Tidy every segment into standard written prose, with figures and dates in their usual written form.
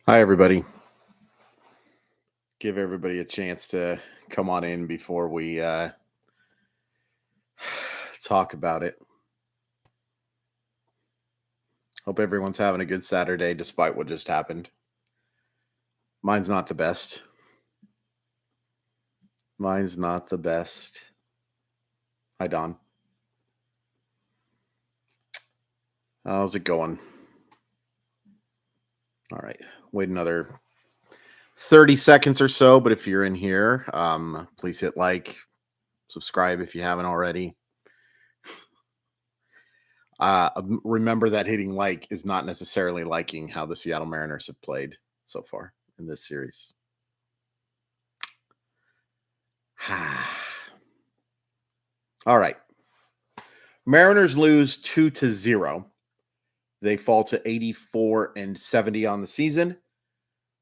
Hi, everybody. Give everybody a chance to come on in before we talk about it. Hope everyone's having a good Saturday despite what just happened. Mine's not the best. Mine's not the best. Hi, Don. How's it going? All right. Wait another 30 seconds or so. But if you're in here, please hit like, subscribe if you haven't already. Remember that hitting like is not necessarily liking how the Seattle Mariners have played so far in this series. All right. Mariners lose 2-0. They fall to 84-70 on the season.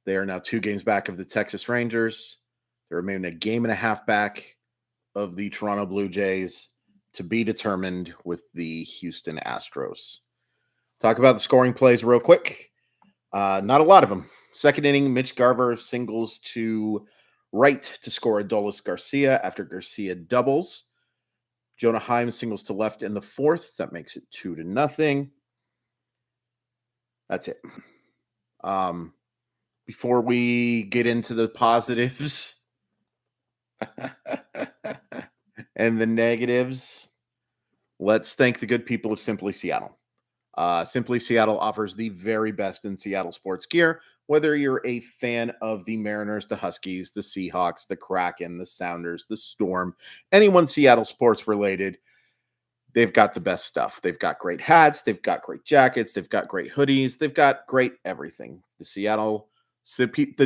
They are now 2 games back of the Texas Rangers. They remain a game and a half back of the Toronto Blue Jays, to be determined with the Houston Astros. Talk about the scoring plays real quick. Not a lot of them. Second inning, Mitch Garver singles to right to score Adolis Garcia after Garcia doubles. Jonah Heim singles to left in the fourth. That makes it 2-0. That's it. Before we get into the positives and the negatives, let's thank the good people of Simply Seattle. Simply Seattle offers the very best in Seattle sports gear. Whether you're a fan of the Mariners, the Huskies, the Seahawks, the Kraken, the Sounders, the Storm, anyone Seattle sports related, they've got the best stuff. They've got great hats. They've got great jackets. They've got great hoodies. They've got great everything. The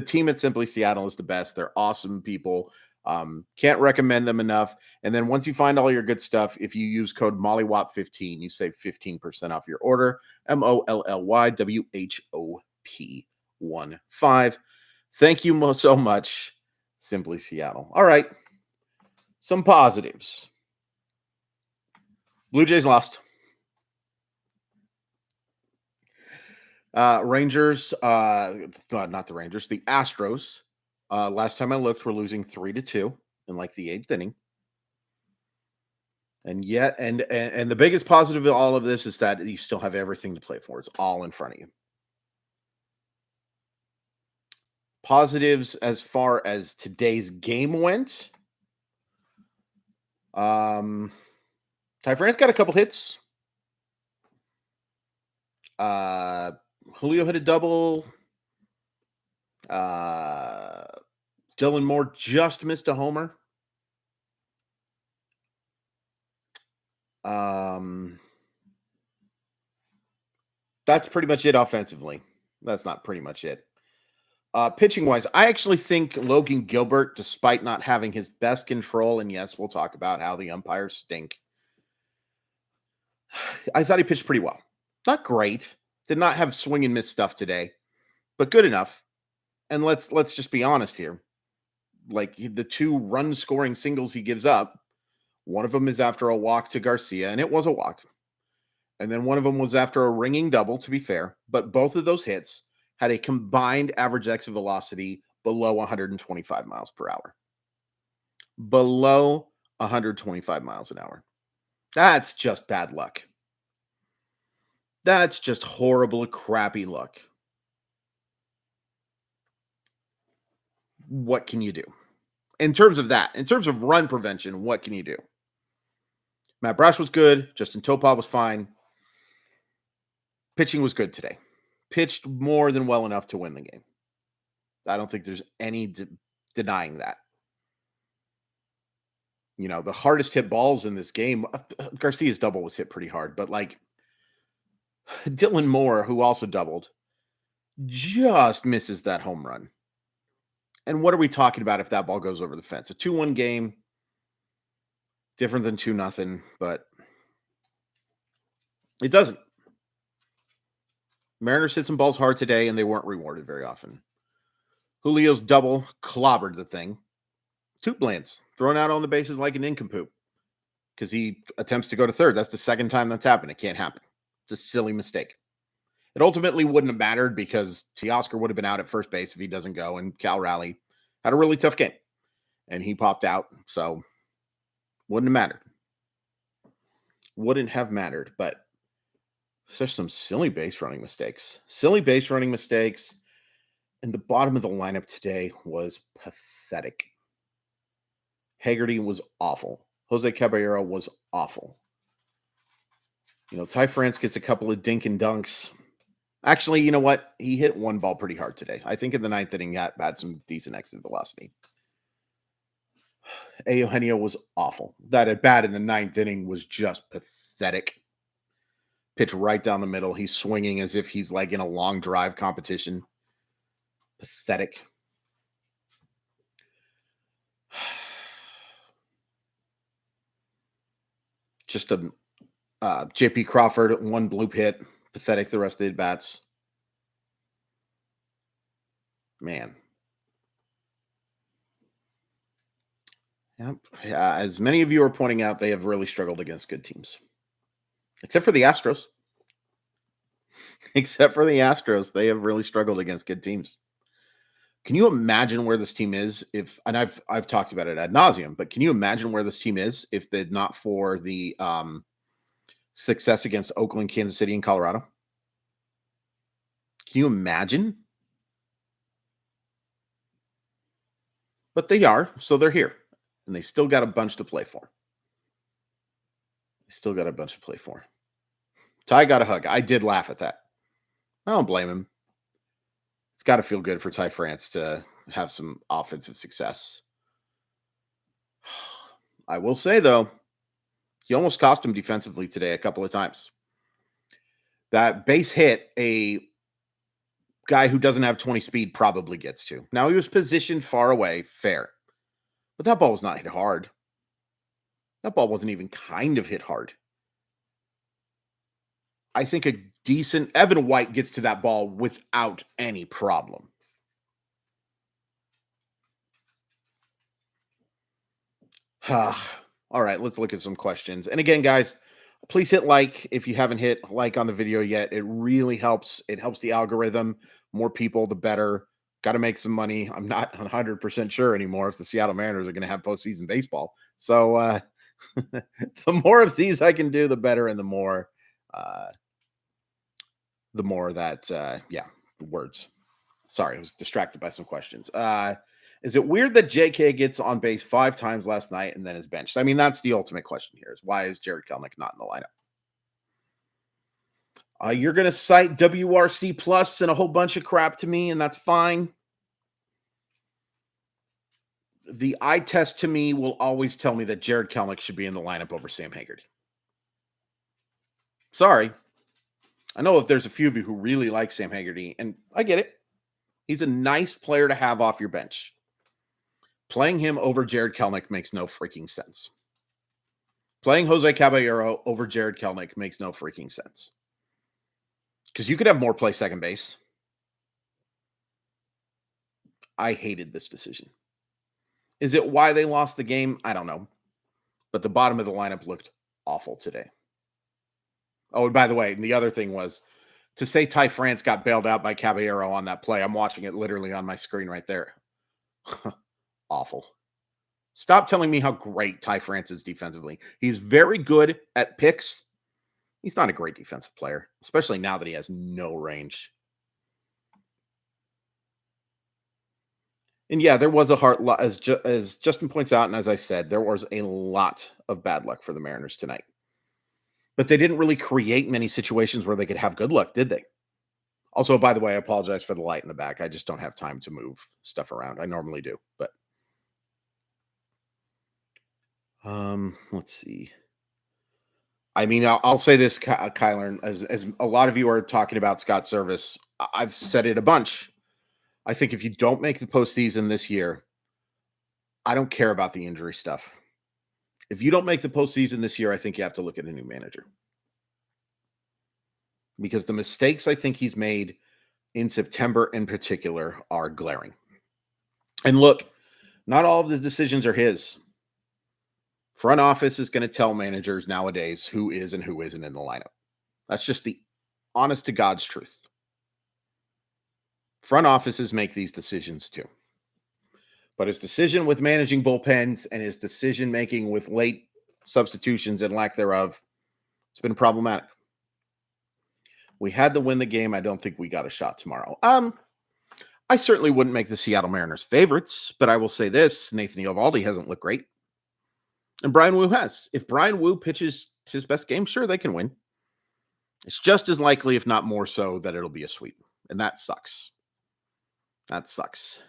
team at Simply Seattle is the best. They're awesome people. Can't recommend them enough. And then once you find all your good stuff, if you use code MollyWhop15, you save 15% off your order. MOLLYWHOP15. Thank you so much, Simply Seattle. All right. Some positives. Blue Jays lost. Rangers, not the Rangers, the Astros. Last time I looked, we're losing 3-2 in like the 8th inning. And yet, and the biggest positive of all of this is that you still have everything to play for. It's all in front of you. Positives as far as today's game went. Ty France got a couple hits. Julio hit a double. Dylan Moore just missed a homer. That's pretty much it offensively. That's not pretty much it. Pitching wise, I actually think Logan Gilbert, despite not having his best control, and yes, we'll talk about how the umpires stink. I thought he pitched pretty well. Not great. Did not have swing and miss stuff today, but good enough. And let's just be honest here. Like the 2 run scoring singles he gives up, one of them is after a walk to Garcia, and it was a walk. And then one of them was after a ringing double, to be fair. But both of those hits had a combined average exit velocity below 125 miles per hour. Below 125 miles an hour. That's just bad luck. That's just horrible, crappy luck. What can you do? In terms of that, in terms of run prevention, what can you do? Matt Brash was good. Justin Topa was fine. Pitching was good today. Pitched more than well enough to win the game. I don't think there's any denying that. You know, the hardest hit balls in this game, Garcia's double was hit pretty hard, but like Dylan Moore, who also doubled, just misses that home run. And what are we talking about if that ball goes over the fence? A 2-1 game, different than 2-0, but it doesn't. Mariners hit some balls hard today, and they weren't rewarded very often. Julio's double clobbered the thing. Toot Blance thrown out on the bases like an nincompoop because he attempts to go to third. That's the second time that's happened. It can't happen. It's a silly mistake. It ultimately wouldn't have mattered because Teoscar would have been out at first base if he doesn't go, and Cal Raleigh had a really tough game, and he popped out, so wouldn't have mattered. Wouldn't have mattered, but there's some silly base running mistakes. Silly base running mistakes, and the bottom of the lineup today was pathetic. Haggerty was awful. Jose Caballero was awful. Ty France gets a couple of dink and dunks. Actually, you know what? He hit one ball pretty hard today. I think in the ninth inning, had some decent exit velocity. Eugenio was awful. That at bat in the ninth inning was just pathetic. Pitch right down the middle. He's swinging as if he's like in a long drive competition. Pathetic. Just a JP Crawford, one bloop hit. Pathetic the rest of the at-bats. Man. Yep. As many of you are pointing out, they have really struggled against good teams. Except for the Astros. Except for the Astros, they have really struggled against good teams. Can you imagine where this team is if, and I've talked about it ad nauseum, but can you imagine where this team is if they're not for the success against Oakland, Kansas City, and Colorado? Can you imagine? But they are, so they're here. And they still got a bunch to play for. Ty got a hug. I did laugh at that. I don't blame him. It's got to feel good for Ty France to have some offensive success. I will say, though, he almost cost him defensively today a couple of times. That base hit, a guy who doesn't have 20 speed probably gets to. Now, he was positioned far away, fair. But that ball was not hit hard. That ball wasn't even kind of hit hard. I think a decent Evan White gets to that ball without any problem. All right, let's look at some questions. And again, guys, please hit like if you haven't hit like on the video yet. It really helps. It helps the algorithm. More people, the better. Got to make some money. I'm not 100% sure anymore if the Seattle Mariners are going to have postseason baseball. So the more of these I can do, the better, and the more that, words. Sorry, I was distracted by some questions. Is it weird that JK gets on base 5 times last night and then is benched? I mean, that's the ultimate question here is why is Jared Kelenic not in the lineup? You're going to cite WRC plus and a whole bunch of crap to me, and that's fine. The eye test to me will always tell me that Jared Kelenic should be in the lineup over Sam Haggerty. Sorry. I know if there's a few of you who really like Sam Haggerty, and I get it. He's a nice player to have off your bench. Playing him over Jared Kelenic makes no freaking sense. Playing Jose Caballero over Jared Kelenic makes no freaking sense. Because you could have more play second base. I hated this decision. Is it why they lost the game? I don't know. But the bottom of the lineup looked awful today. Oh, and by the way, the other thing was to say Ty France got bailed out by Caballero on that play. I'm watching it literally on my screen right there. Awful. Stop telling me how great Ty France is defensively. He's very good at picks. He's not a great defensive player, especially now that he has no range. And yeah, there was a hard lot, as Justin points out, and as I said, there was a lot of bad luck for the Mariners tonight. But they didn't really create many situations where they could have good luck, did they? Also, by the way, I apologize for the light in the back. I just don't have time to move stuff around. I normally do, but let's see. I mean, I'll say this, Kyler, as a lot of you are talking about Scott Service, I've said it a bunch. I think if you don't make the postseason this year, I don't care about the injury stuff. If you don't make the postseason this year, I think you have to look at a new manager. Because the mistakes I think he's made in September in particular are glaring. And look, not all of the decisions are his. Front office is going to tell managers nowadays who is and who isn't in the lineup. That's just the honest to God's truth. Front offices make these decisions too. But his decision with managing bullpens and his decision making with late substitutions and lack thereof, it's been problematic. We had to win the game. I don't think we got a shot tomorrow. I certainly wouldn't make the Seattle Mariners favorites, but I will say this: Nathan Eovaldi hasn't looked great, and Brian Wu has. If Brian Wu pitches his best game, sure, they can win. It's just as likely, if not more so, that it'll be a sweep, and that sucks. That sucks.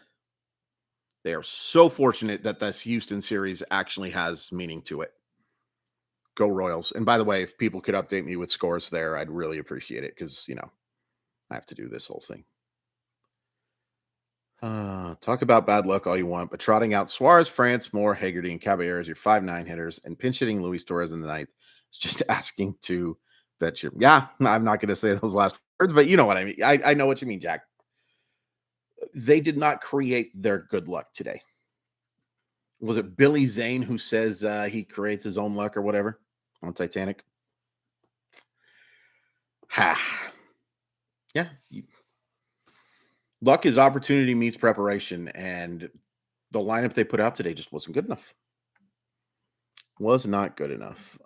They are so fortunate that this Houston series actually has meaning to it. Go Royals. And by the way, if people could update me with scores there, I'd really appreciate it because, I have to do this whole thing. Talk about bad luck all you want, but trotting out Suarez, France, Moore, Haggerty, and Caballero as your 5-9 hitters and pinch hitting Luis Torres in the ninth is just asking to bet you. Yeah, I'm not going to say those last words, but you know what I mean. I know what you mean, Jack. They did not create their good luck today. Was it Billy Zane who says he creates his own luck or whatever on Titanic? Ha. Yeah. Luck is opportunity meets preparation, and the lineup they put out today just wasn't good enough. Was not good enough.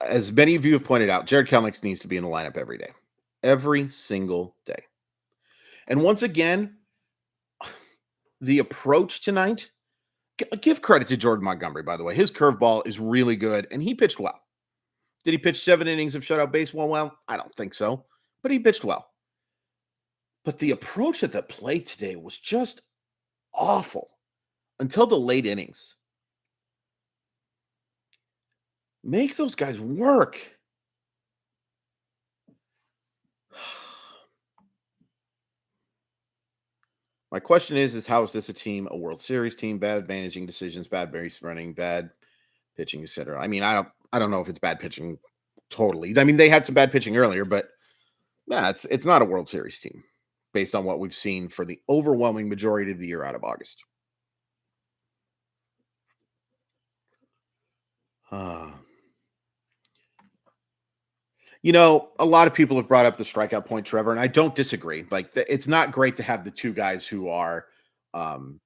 As many of you have pointed out, Jared Kelenic needs to be in the lineup every day. Every single day. And once again, the approach tonight, give credit to Jordan Montgomery, by the way. His curveball is really good, and he pitched well. Did he pitch 7 innings of shutout baseball well? I don't think so, but he pitched well. But the approach at the plate today was just awful until the late innings. Make those guys work. My question is how is this a team, a World Series team? Bad managing decisions, bad base running, bad pitching, etc. I mean, I don't know if it's bad pitching totally. I mean, they had some bad pitching earlier, but yeah, it's not a World Series team based on what we've seen for the overwhelming majority of the year out of August. A lot of people have brought up the strikeout point, Trevor, and I don't disagree. Like, it's not great to have the two guys who are among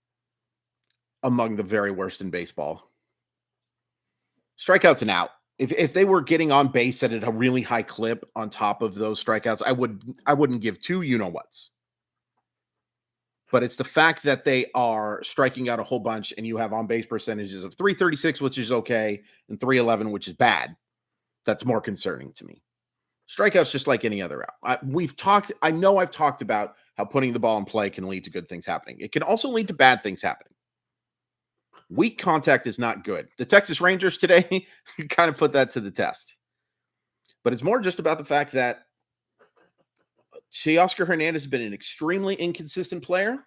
the very worst in baseball. Strikeouts and out. If they were getting on base at a really high clip on top of those strikeouts, I wouldn't give two you-know-whats. But it's the fact that they are striking out a whole bunch and you have on-base percentages of 336, which is okay, and 311, which is bad. That's more concerning to me. Strikeouts just like any other out. I know I've talked about how putting the ball in play can lead to good things happening. It can also lead to bad things happening. Weak contact is not good. The Texas Rangers today kind of put that to the test. But it's more just about the fact that Teoscar Hernandez has been an extremely inconsistent player.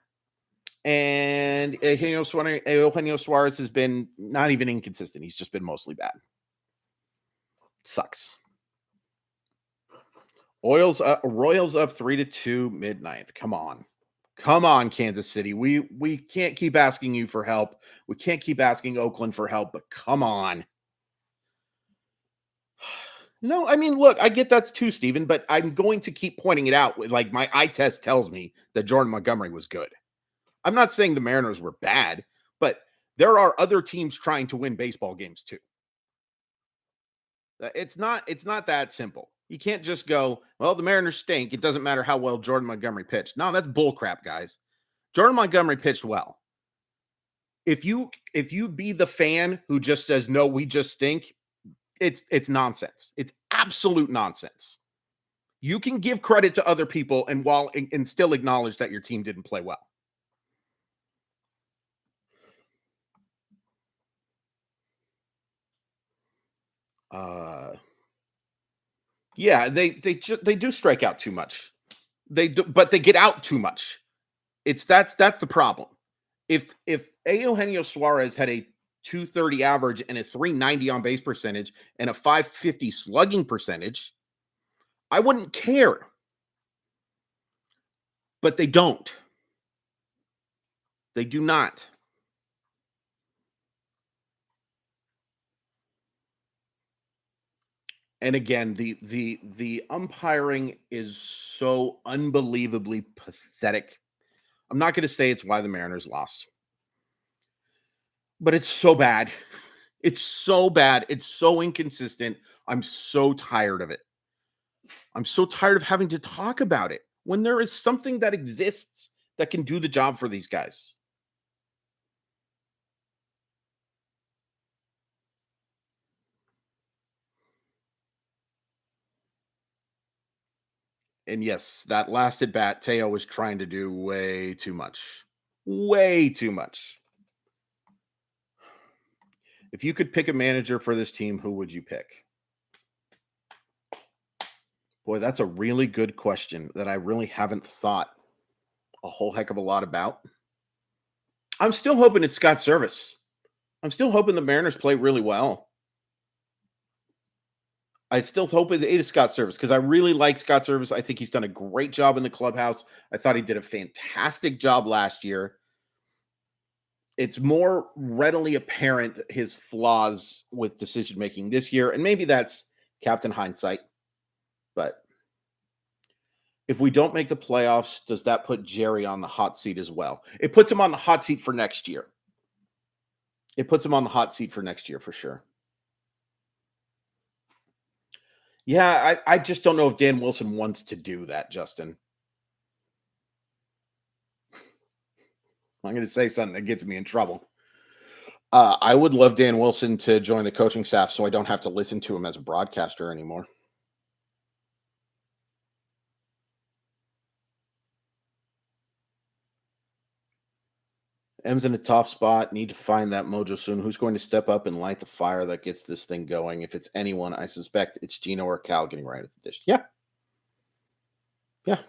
And Eugenio Suarez has been not even inconsistent. He's just been mostly bad. Sucks. Royals up 3-2 mid-ninth. Come on, Kansas City. We can't keep asking you for help. We can't keep asking Oakland for help, but come on. No, I mean, look, I get that's too, Steven, but I'm going to keep pointing it out. Like, my eye test tells me that Jordan Montgomery was good. I'm not saying the Mariners were bad, but there are other teams trying to win baseball games too. It's not that simple. You can't just go, well, the Mariners stink. It doesn't matter how well Jordan Montgomery pitched. No, that's bullcrap, guys. Jordan Montgomery pitched well. If you be the fan who just says, no, we just stink, it's nonsense. It's absolute nonsense. You can give credit to other people and still acknowledge that your team didn't play well. Yeah, they do strike out too much. They do, but they get out too much. That's the problem. If Eugenio Suarez had a 230 average and a 390 on base percentage and a 550 slugging percentage, I wouldn't care. But they don't. They do not. And again, the umpiring is so unbelievably pathetic. I'm not going to say it's why the Mariners lost, but it's so bad. It's so bad. It's so inconsistent. I'm so tired of it. I'm so tired of having to talk about it when there is something that exists that can do the job for these guys. And yes, that last at bat, Teo was trying to do way too much. Way too much. If you could pick a manager for this team, who would you pick? Boy, that's a really good question that I really haven't thought a whole heck of a lot about. I'm still hoping it's Scott Service. I'm still hoping the Mariners play really well. I still hope it is Scott Service because I really like Scott Service. I think he's done a great job in the clubhouse. I thought he did a fantastic job last year. It's more readily apparent his flaws with decision making this year, and maybe that's Captain Hindsight. But if we don't make the playoffs, does that put Jerry on the hot seat as well? It puts him on the hot seat for next year. It puts him on the hot seat for next year for sure. Yeah, I just don't know if Dan Wilson wants to do that, Justin. I'm going to say something that gets me in trouble. I would love Dan Wilson to join the coaching staff so I don't have to listen to him as a broadcaster anymore. M's in a tough spot. Need to find that mojo soon. Who's going to step up and light the fire that gets this thing going? If it's anyone, I suspect it's Gino or Cal getting right at the dish. Yeah. Yeah.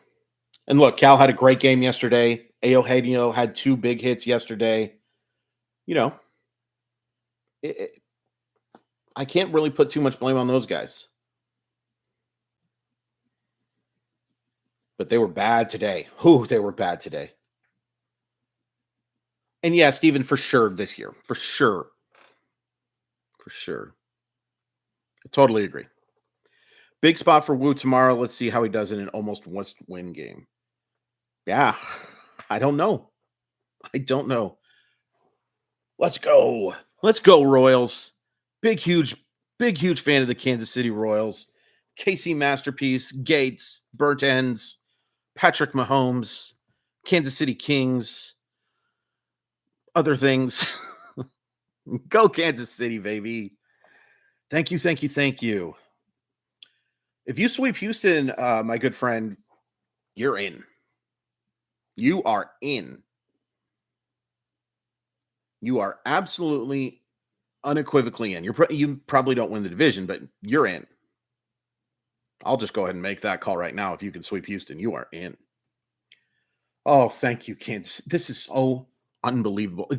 And look, Cal had a great game yesterday. Eugenio had 2 big hits yesterday. You know, I can't really put too much blame on those guys. But they were bad today. They were bad today. And yeah, Steven, for sure this year. For sure. For sure. I totally agree. Big spot for Wu tomorrow. Let's see how he does in an almost must-win game. Yeah, I don't know. I don't know. Let's go. Let's go, Royals. Big, huge fan of the Kansas City Royals. Casey Masterpiece, Gates, Burnt Ends, Patrick Mahomes, Kansas City Kings, other things. Go Kansas City, baby. Thank you, thank you, thank you. If you sweep Houston, my good friend, you're in. You are in. You are absolutely unequivocally in. You probably don't win the division, but you're in. I'll just go ahead and make that call right now. If you can sweep Houston, you are in. Oh, thank you, Kansas. This is so unbelievable.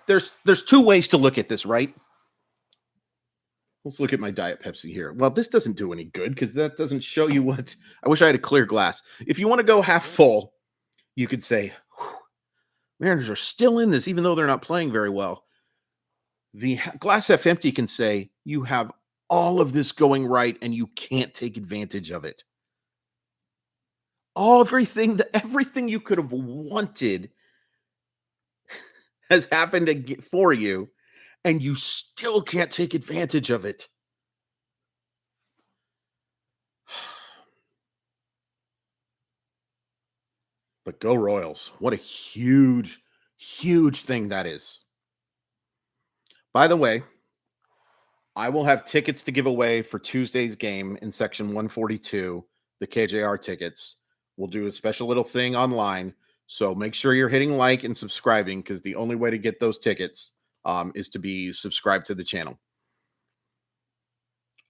There's 2 ways to look at this, right? Let's look at my Diet Pepsi here. Well, this doesn't do any good because that doesn't show you what. I wish I had a clear glass. If you want to go half full, you could say, Mariners are still in this, even though they're not playing very well. The glass half empty can say, you have all of this going right and you can't take advantage of it. Everything you could have wanted has happened for you, and you still can't take advantage of it. But go Royals. What a huge, huge thing that is. By the way, I will have tickets to give away for Tuesday's game in section 142, the KJR tickets. We'll do a special little thing online. So make sure you're hitting like and subscribing because the only way to get those tickets is to be subscribed to the channel.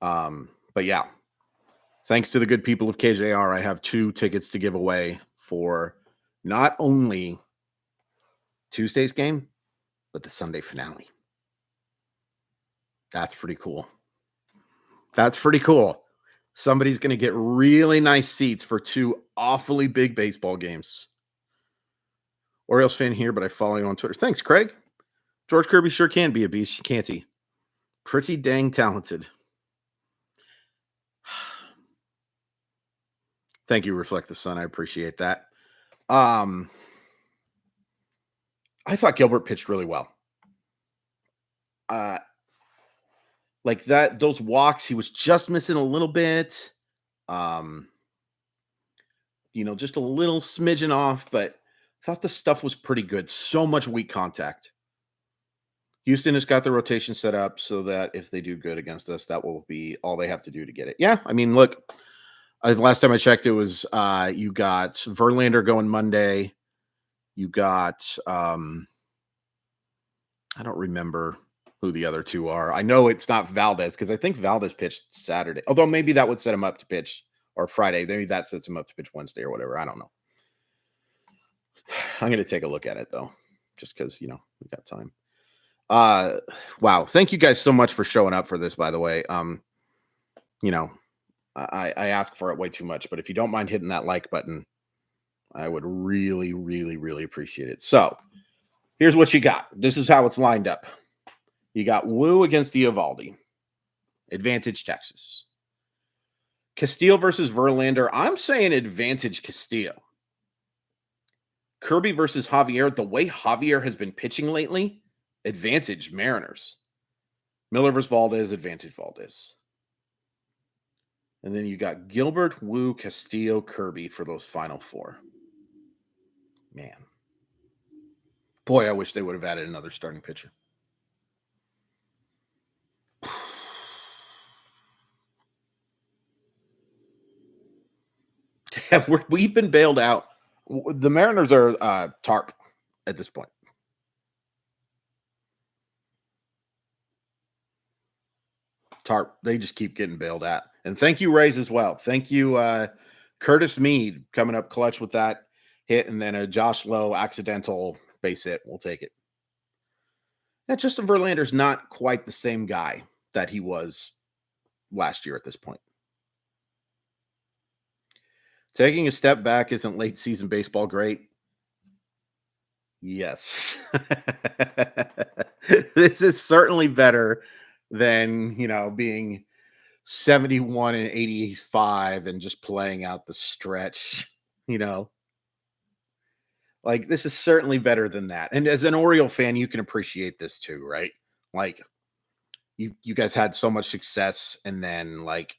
But yeah, thanks to the good people of KJR, I have 2 tickets to give away for not only Tuesday's game, but the Sunday finale. That's pretty cool. That's pretty cool. Somebody's going to get really nice seats for 2 awfully big baseball games. Orioles fan here, but I follow you on Twitter. Thanks, Craig. George Kirby sure can be a beast, can't he? Pretty dang talented. Thank you, Reflect the Sun. I appreciate that. Um, I thought Gilbert pitched really well. Uh, like that, those walks, he was just missing a little bit. Um, just a little smidgen off, but I thought the stuff was pretty good. So much weak contact. Houston has got the rotation set up so that if they do good against us, that will be all they have to do to get it. Yeah, I mean, look, last time I checked, it was you got Verlander going Monday. You got I don't remember who the other two are. I know it's not Valdez because I think Valdez pitched Saturday. Although maybe that would set him up to pitch or Friday. Maybe that sets him up to pitch Wednesday or whatever. I don't know. I'm going to take a look at it though, just because we got time. Wow. Thank you guys so much for showing up for this, by the way. I ask for it way too much, but if you don't mind hitting that like button, I would really, really, really appreciate it. So here's what you got. This is how it's lined up. You got Wu against Eovaldi. Advantage Texas. Castillo versus Verlander. I'm saying advantage Castillo. Kirby versus Javier. The way Javier has been pitching lately, advantage Mariners. Miller versus Valdez, advantage Valdez. And then you got Gilbert, Wu, Castillo, Kirby for those final four. Man. Boy, I wish they would have added another starting pitcher. We've been bailed out. The Mariners are tarp at this point. Tarp. They just keep getting bailed out. And thank you, Rays, as well. Thank you, Curtis Mead, coming up clutch with that hit, and then a Josh Lowe accidental base hit. We'll take it. Yeah, Justin Verlander's not quite the same guy that he was last year at this point. Taking a step back isn't late season baseball great? Yes. This is certainly better than, being 71 and 85 and just playing out the stretch, Like this is certainly better than that. And as an Oriole fan, you can appreciate this too, right? Like you guys had so much success, and then like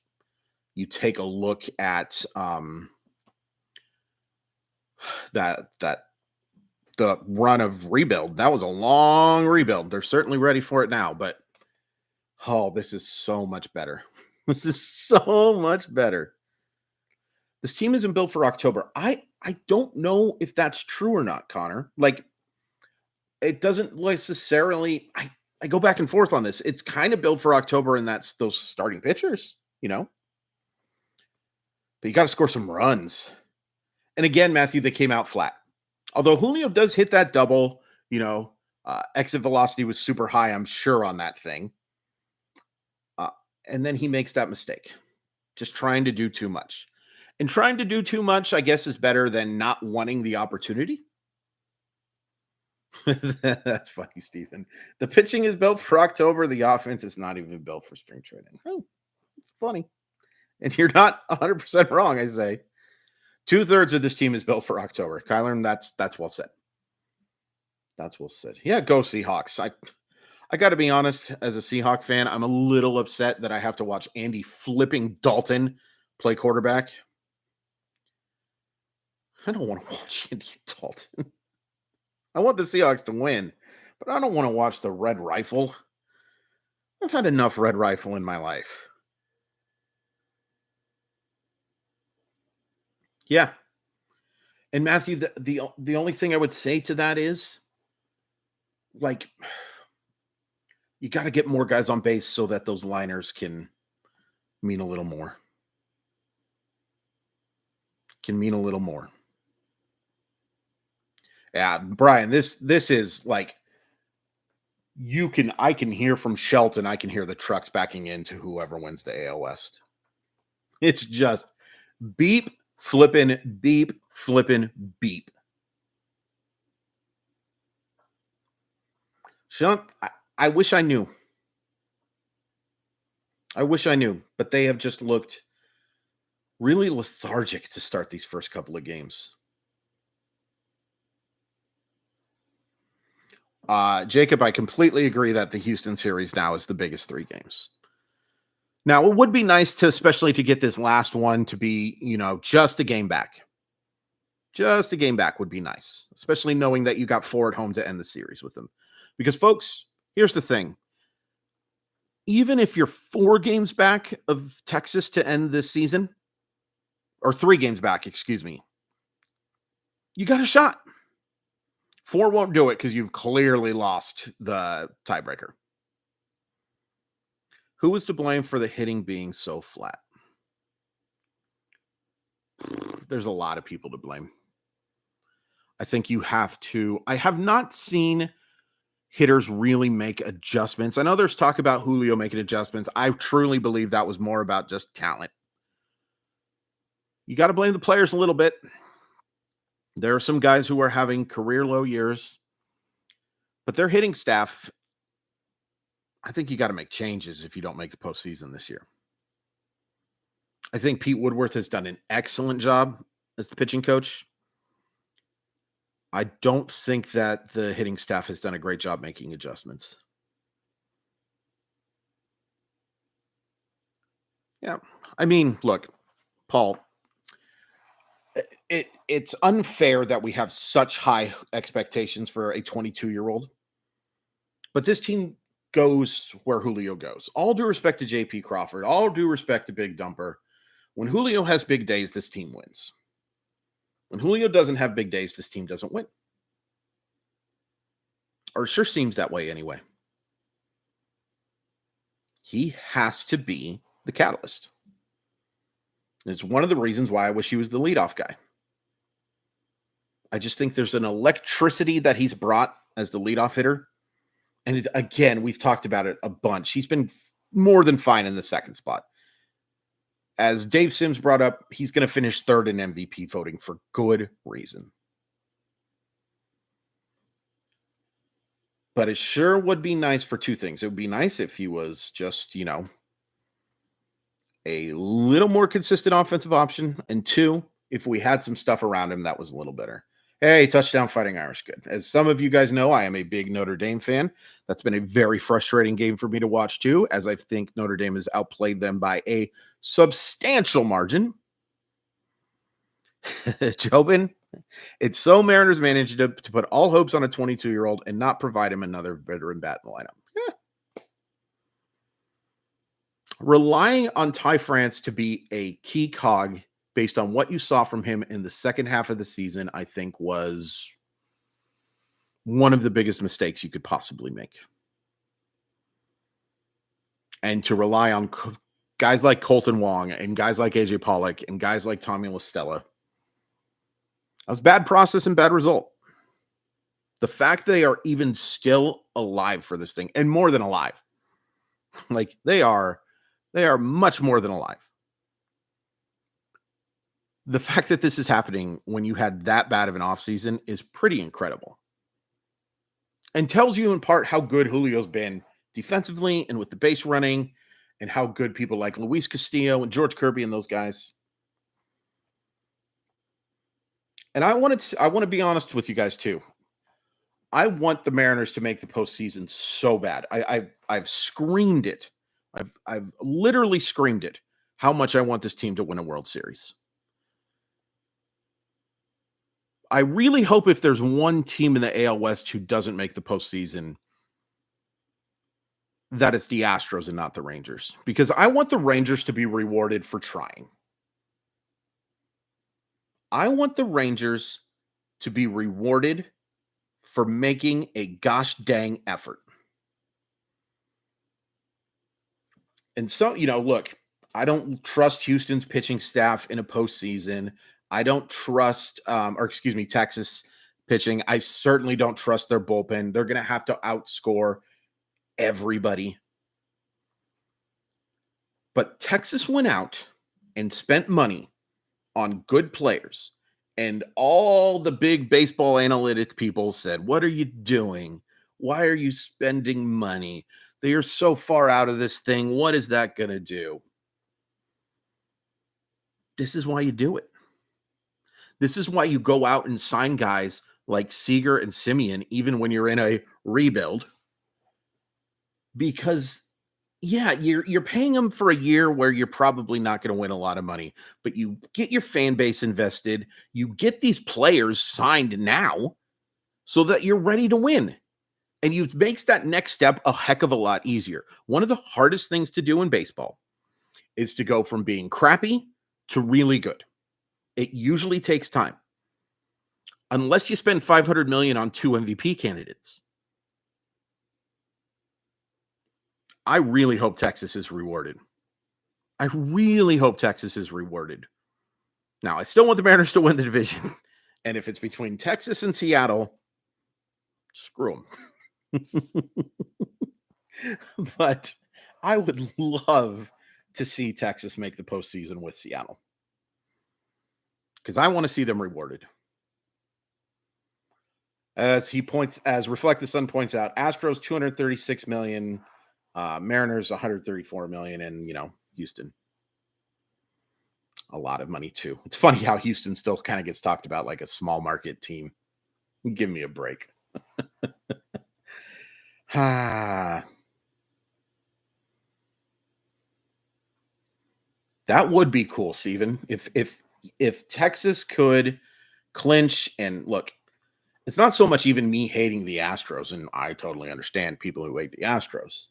you take a look at that the run of rebuild. That was a long rebuild. They're certainly ready for it now, but this is so much better. This is so much better. This team isn't built for October. I don't know if that's true or not, Connor. Like, it doesn't necessarily. I go back and forth on this. It's kind of built for October, and that's those starting pitchers, But you got to score some runs. And again, Matthew, they came out flat. Although Julio does hit that double, exit velocity was super high, I'm sure, on that thing. And then he makes that mistake, just trying to do too much. And trying to do too much, I guess, is better than not wanting the opportunity. That's funny, Stephen. The pitching is built for October. The offense is not even built for spring training. Oh, funny. And you're not 100% wrong, I say. 2/3 of this team is built for October. Kyler, that's well said. That's well said. Yeah, go Seahawks. I got to be honest, as a Seahawk fan, I'm a little upset that I have to watch Andy flipping Dalton play quarterback. I don't want to watch Andy Dalton. I want the Seahawks to win, but I don't want to watch the Red Rifle. I've had enough Red Rifle in my life. Yeah. And Matthew, the only thing I would say to that is, like, you got to get more guys on base so that those liners can mean a little more. Can mean a little more. Yeah, Brian, this is like I can hear from Shelton, I can hear the trucks backing into whoever wins the AL West. It's just beep, flipping, beep, flipping, beep. Sean, I wish I knew. I wish I knew, but they have just looked really lethargic to start these first couple of games. Jacob, I completely agree that the Houston series now is the biggest 3 games. Now, it would be nice to, especially to get this last one to be, just a game back. Just a game back would be nice, especially knowing that you got 4 at home to end the series with them. Because, folks, here's the thing. Even if you're 4 games back of Texas to end this season, or 3 games back, excuse me, you got a shot. 4 won't do it because you've clearly lost the tiebreaker. Who was to blame for the hitting being so flat? There's a lot of people to blame. I think you have to. I have not seen hitters really make adjustments. I know there's talk about Julio making adjustments. I truly believe that was more about just talent. You got to blame the players a little bit. There are some guys who are having career low years, but their hitting staff, I think you got to make changes if you don't make the postseason this year. I think Pete Woodworth has done an excellent job as the pitching coach. I don't think that the hitting staff has done a great job making adjustments. Yeah. I mean, look, Paul, it's unfair that we have such high expectations for a 22-year-old. But this team goes where Julio goes. All due respect to JP Crawford, all due respect to Big Dumper. When Julio has big days, this team wins. When Julio doesn't have big days, this team doesn't win. Or it sure seems that way anyway. He has to be the catalyst. And it's one of the reasons why I wish he was the leadoff guy. I just think there's an electricity that he's brought as the leadoff hitter. And again, we've talked about it a bunch. He's been more than fine in the second spot. As Dave Sims brought up, he's going to finish 3rd in MVP voting for good reason. But it sure would be nice for 2 things. It would be nice if he was just, a little more consistent offensive option. And 2, if we had some stuff around him that was a little better. Hey, touchdown Fighting Irish, good. As some of you guys know, I am a big Notre Dame fan. That's been a very frustrating game for me to watch too, as I think Notre Dame has outplayed them by a substantial margin. Jobin, it's so Mariners managed to put all hopes on a 22-year-old and not provide him another veteran bat in the lineup. Yeah. Relying on Ty France to be a key cog based on what you saw from him in the second half of the season, I think was one of the biggest mistakes you could possibly make. And to rely on guys like Colton Wong and guys like AJ Pollock and guys like Tommy LaStella, that was bad process and bad result. The fact they are even still alive for this thing, and more than alive, like they are much more than alive. The fact that this is happening when you had that bad of an offseason is pretty incredible. And tells you in part how good Julio's been defensively and with the base running, and how good people like Luis Castillo and George Kirby and those guys. And I want to be honest with you guys too. I want the Mariners to make the postseason so bad. I've screamed it. I've literally screamed it. How much I want this team to win a World Series. I really hope if there's one team in the AL West who doesn't make the postseason, that it's the Astros and not the Rangers. Because I want the Rangers to be rewarded for trying. I want the Rangers to be rewarded for making a gosh dang effort. And so, look, I don't trust Houston's pitching staff in a postseason. I don't trust, Texas pitching. I certainly don't trust their bullpen. They're going to have to outscore everybody. But Texas went out and spent money on good players. And all the big baseball analytic people said, what are you doing? Why are you spending money? They are so far out of this thing. What is that going to do? This is why you do it. This is why you go out and sign guys like Seager and Simeon, even when you're in a rebuild, because yeah, you're paying them for a year where you're probably not going to win a lot of money, but you get your fan base invested, you get these players signed now so that you're ready to win. And you makes that next step a heck of a lot easier. One of the hardest things to do in baseball is to go from being crappy to really good. It usually takes time. Unless you spend 500 million on 2 MVP candidates. I really hope Texas is rewarded. I really hope Texas is rewarded. Now, I still want the Mariners to win the division. And if it's between Texas and Seattle, screw them. But I would love to see Texas make the postseason with Seattle, because I want to see them rewarded. As Reflect the Sun points out, Astros 236 million, Mariners 134 million, and Houston a lot of money too. It's funny how Houston still kind of gets talked about like a small market team. Give me a break. That would be cool, Steven. If Texas could clinch, and look, it's not so much even me hating the Astros, and I totally understand people who hate the Astros.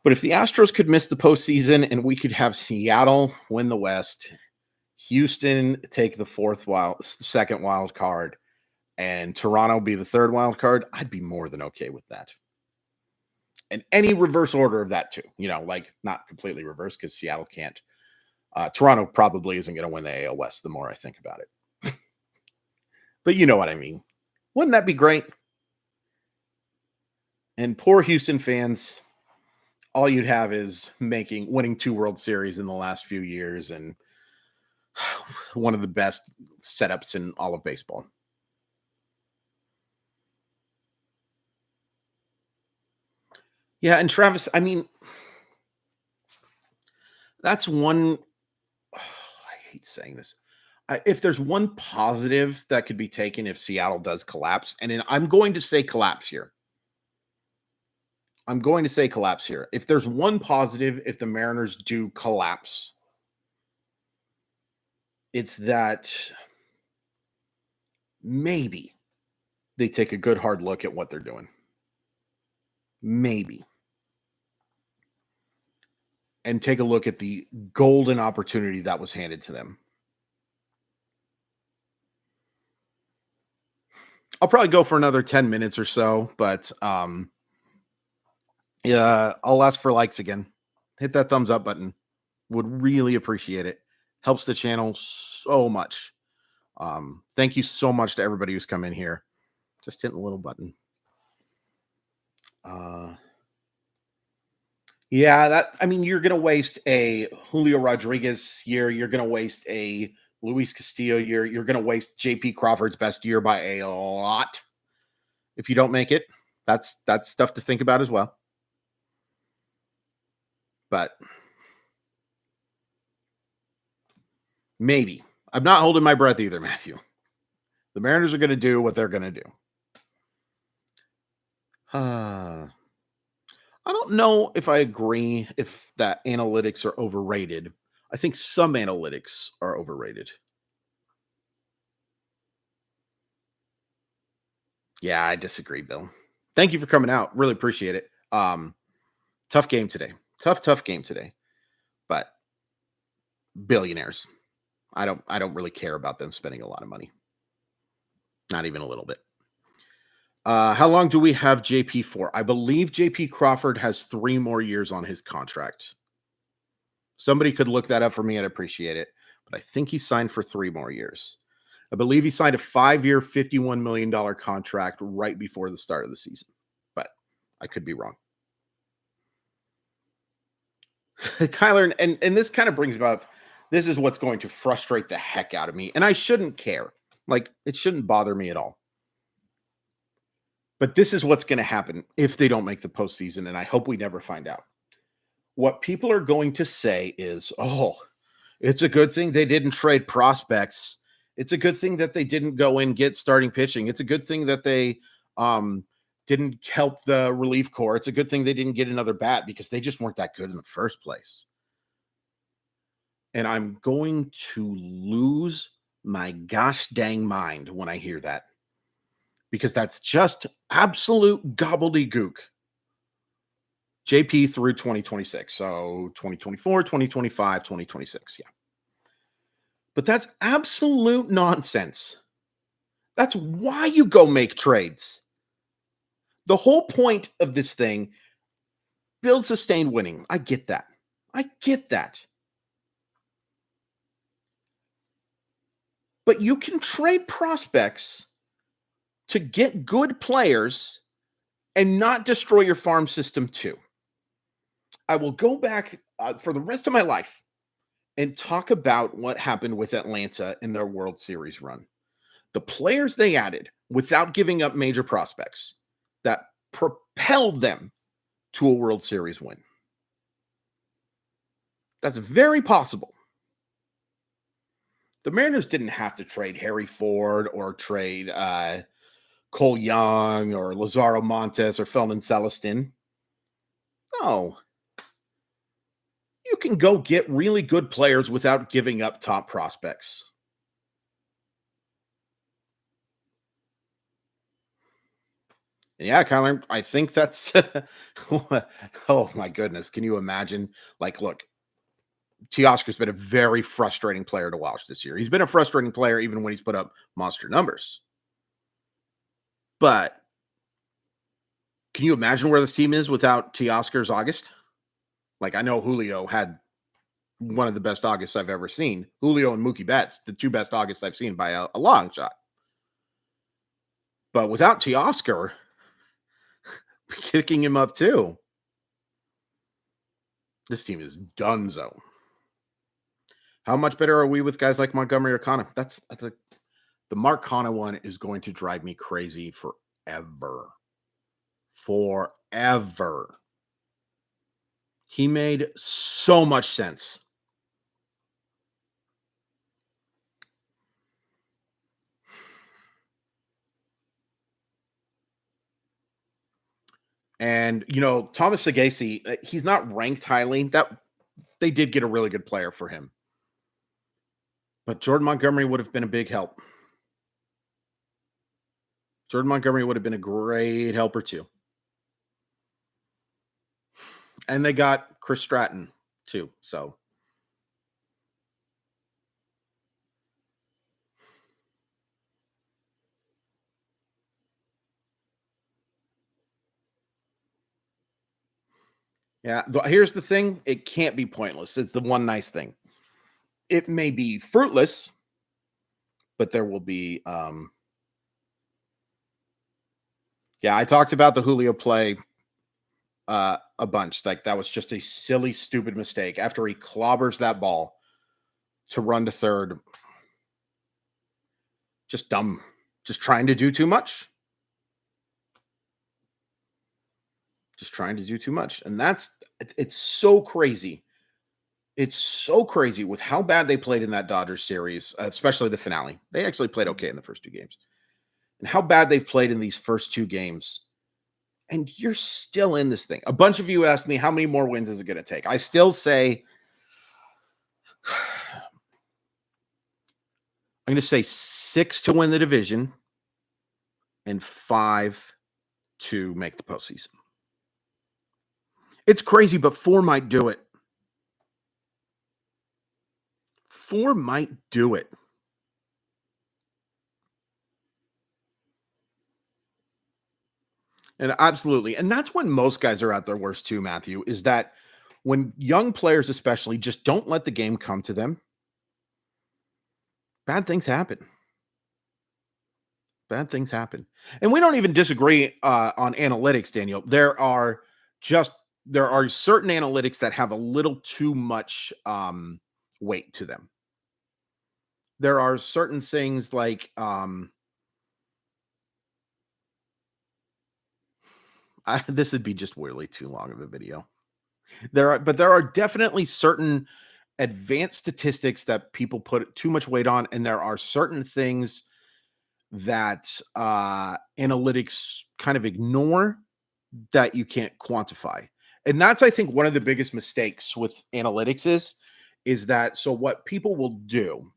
But if the Astros could miss the postseason and we could have Seattle win the West, Houston take the second wild card, and Toronto be the third wild card, I'd be more than okay with that. And any reverse order of that too, like not completely reverse because Seattle can't. Toronto probably isn't going to win the AL West the more I think about it. But you know what I mean. Wouldn't that be great? And poor Houston fans, all you'd have is winning 2 World Series in the last few years and one of the best setups in all of baseball. Yeah, and Travis, I mean, that's one. I hate saying this. If there's one positive that could be taken if Seattle does collapse, and I'm going to say collapse here. If there's one positive, if the Mariners do collapse, it's that maybe they take a good hard look at what they're doing. Maybe. And take a look at the golden opportunity that was handed to them. I'll probably go for another 10 minutes or so, but yeah, I'll ask for likes again. Hit that thumbs up button. Would really appreciate it. Helps the channel so much. Thank you so much to everybody who's come in here. Just hitting a little button. Yeah, you're going to waste a Julio Rodriguez year. You're going to waste a Luis Castillo year. You're going to waste JP Crawford's best year by a lot. If you don't make it, that's stuff to think about as well. But maybe. I'm not holding my breath either, Matthew. The Mariners are going to do what they're going to do. I don't know if I agree if that analytics are overrated. I think some analytics are overrated. Yeah, I disagree, Bill. Thank you for coming out. Really appreciate it. Tough game today. Tough game today. But billionaires. I don't really care about them spending a lot of money. Not even a little bit. How long do we have JP for? I believe JP Crawford has 3 more years on his contract. Somebody could look that up for me. I'd appreciate it. But I think he signed for 3 more years. I believe he signed a 5-year, $51 million contract right before the start of the season. But I could be wrong. Kyler, and this kind of brings about, this is what's going to frustrate the heck out of me. And I shouldn't care. Like, it shouldn't bother me at all. But this is what's going to happen if they don't make the postseason, and I hope we never find out. What people are going to say is, oh, It's a good thing they didn't trade prospects. It's a good thing that they didn't go and get starting pitching. It's a good thing that they didn't help the relief corps. It's a good thing they didn't get another bat because they just weren't that good in the first place. And I'm going to lose my gosh dang mind when I hear that because that's just absolute gobbledygook. JP through 2026. So 2024, 2025, 2026. Yeah. But that's absolute nonsense. That's why you go make trades. The whole point of this thing, build, sustain, winning. I get that. I get that. But you can trade prospects to get good players and not destroy your farm system too. I will go back for the rest of my life and talk about what happened with Atlanta in their World Series run. The players they added without giving up major prospects that propelled them to a World Series win. That's very possible. The Mariners didn't have to trade Harry Ford or trade Cole Young or Lazaro Montes or Felman Celestin. No. You can go get really good players without giving up top prospects. Yeah, Kyler, I think that's oh my goodness. Can you imagine? Like, look, Teoscar's been a very frustrating player to watch this year. He's been a frustrating player even when he's put up monster numbers. But can you imagine where this team is without Teoscar's August? Like, I know Julio had one of the best Augusts I've ever seen. Julio and Mookie Betts, the two best Augusts I've seen by a long shot. But without Teoscar, kicking him up too. This team is donezo. How much better are we with guys like Montgomery or Canha? That's the Mark Canha one is going to drive me crazy forever. Forever. He made so much sense. And, Thomas Sagasi, he's not ranked highly. That they did get a really good player for him. But Jordan Montgomery would have been a big help. Jordan Montgomery would have been a great helper too. And they got Chris Stratton too. So yeah, here's the thing. It can't be pointless. It's the one nice thing. It may be fruitless, but there will be yeah, I talked about the Julio play a bunch. Like that was just a silly, stupid mistake after he clobbers that ball to run to third. Just dumb. Just trying to do too much. Just trying to do too much. And it's so crazy. It's so crazy with how bad they played in that Dodgers series, especially the finale. They actually played okay in the first two games. And how bad they've played in these first two games. And you're still in this thing. A bunch of you asked me, how many more wins is it going to take? I still say, I'm going to say 6 to win the division and 5 to make the postseason. It's crazy, but 4 might do it. 4 might do it. And absolutely. And that's when most guys are at their worst too, Matthew, is that when young players especially just don't let the game come to them, bad things happen. Bad things happen. And we don't even disagree on analytics, Daniel. There are certain analytics that have a little too much weight to them. There are certain things like this would be just really too long of a video. There are definitely certain advanced statistics that people put too much weight on, and there are certain things that analytics kind of ignore that you can't quantify. And that's, I think, one of the biggest mistakes with analytics is that, so what people will do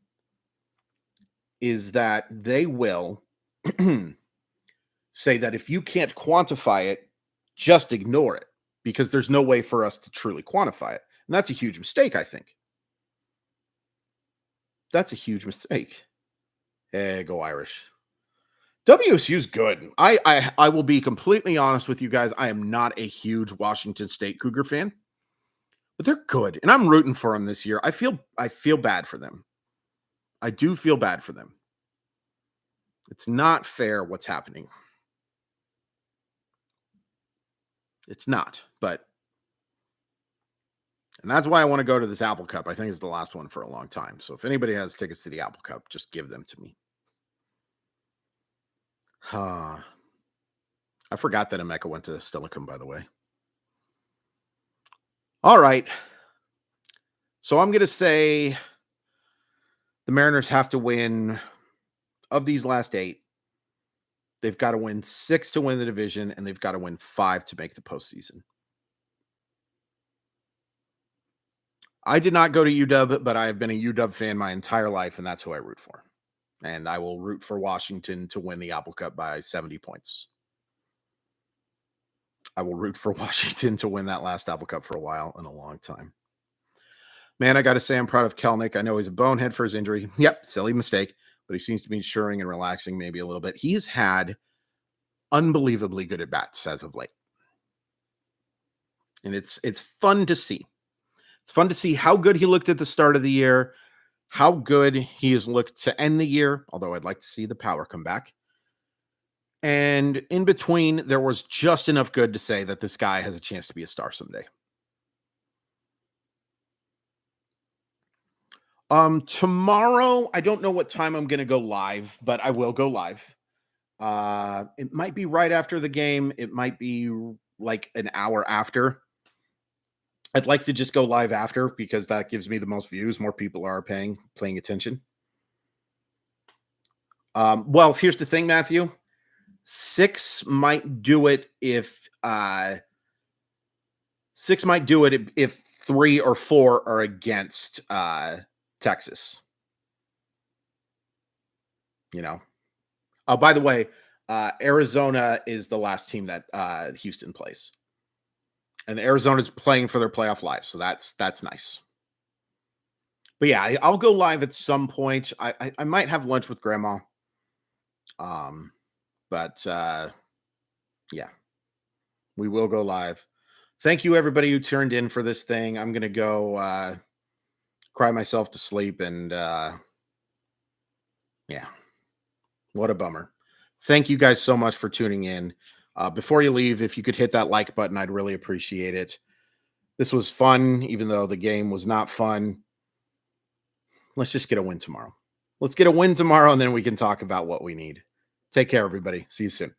is that they will say that if you can't quantify it, just ignore it, because there's no way for us to truly quantify it. And that's a huge mistake, I think. That's a huge mistake. Hey, go Irish. WSU's good. I will be completely honest with you guys. I am not a huge Washington State Cougar fan, but they're good, and I'm rooting for them this year. I feel bad for them. I do feel bad for them. It's not fair what's happening. It's not, and that's why I want to go to this Apple Cup. I think it's the last one for a long time. So if anybody has tickets to the Apple Cup, just give them to me. I forgot that Emeka went to Steilacoom, by the way. All right. So I'm going to say the Mariners have to win, of these last 8, they've got to win 6 to win the division, and they've got to win 5 to make the postseason. I did not go to UW, but I have been a UW fan my entire life, and that's who I root for. And I will root for Washington to win the Apple Cup by 70 points. I will root for Washington to win that last Apple Cup for a while, in a long time. Man, I got to say I'm proud of Kelenic. I know he's a bonehead for his injury. Yep, silly mistake, but he seems to be maturing and relaxing maybe a little bit. He has had unbelievably good at-bats as of late. And it's fun to see. It's fun to see how good he looked at the start of the year, how good he has looked to end the year, although I'd like to see the power come back. And in between, there was just enough good to say that this guy has a chance to be a star someday. Tomorrow, I don't know what time I'm going to go live, but I will go live. It might be right after the game. It might be like an hour after. I'd like to just go live after, because that gives me the most views. More people are paying attention. Well, here's the thing, Matthew. 6 might do it if 6 might do it if 3 or 4 are against Texas. You know. Oh, by the way, Arizona is the last team that Houston plays. And Arizona's playing for their playoff lives, so that's nice. But yeah, I'll go live at some point. I might have lunch with Grandma. But yeah, we will go live. Thank you, everybody who turned in for this thing. I'm gonna go cry myself to sleep, and yeah, what a bummer. Thank you guys so much for tuning in. Before you leave, if you could hit that like button, I'd really appreciate it. This was fun, even though the game was not fun. Let's just get a win tomorrow. Let's get a win tomorrow, and then we can talk about what we need. Take care, everybody. See you soon.